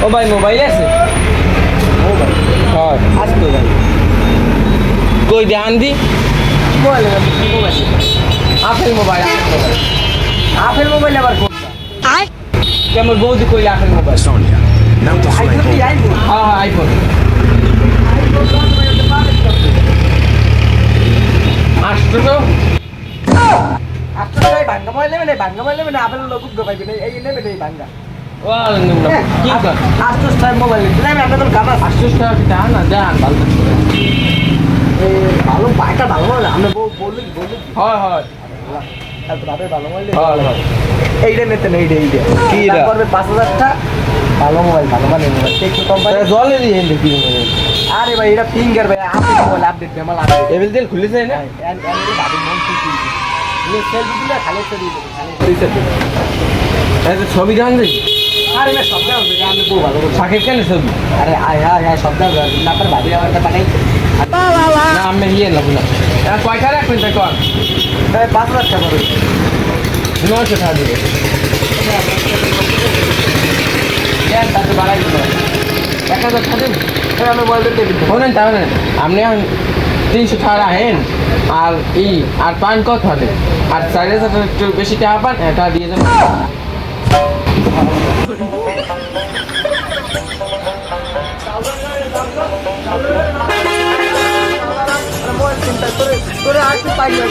ও ভাই মোবাইল আছে হয় আসতো ভাই কই দেখান দি mobile mobile apple mobile apple mobile আবার কোনটা কেমন বৌদি কইলে apple mobile Sonia, não te iPhone কি suena. আইফোন হ্যাঁ হ্যাঁ আইফোন আটশো আপনার এই ভাঙ্গা মোবাইল নেবেন এই ভাঙ্গা মোবাইল নেবেন আপেল লোক পাইবেন এই নেবেন এই ভাঙ্গা কি কর আটশো টাকা মোবাইল নেবেন আপনার তো কাম আছে 800 টাকা কি দেখান না দেখান ভালো ভালো বাইকটা ভালো মোবাইল আমরা বললি হয় হয় তারপরে ভালো মোবাইল হয় হয় এইটা নিতেন এইটা কি এটা? করবে 5000 টাকা ভালো মোবাইল ভালো মানে মোবাইল টেকনো কোম্পানি জলে দিয়ে দেখি আরে ভাই এটা ফিঙ্গার ভাই update mobile update বেমাল update able তেল খুলেছে না দাদু মন খুশি সেলফি দিলে খালি ছবি ছবি দেখান দেখি আরে ভাই সব দাও আমি বউ ভালো করে সাকিব কেন ছবি আরে আয় হ্যাঁ সব দাও না আপনার ভাবি আমার পাঠাই না আমি ইয়ে লাগবো না কয়টা রাখবেন তাই কর 5000 টাকা করে 900 টাকা দিবে দেন তাতে বাড়াই দিল 1000 টাকা দিন আমি মোবাইল দিয়ে দিতে শোনেন তাহলে আপনি এখন 300 টাকা রাখেন আর আর পান কত হবে আর 4000 একটু বেশি টাকা পান এটা দিয়ে যাবেন মোবাইল চিন্তা করে তোরে আর কি পাই না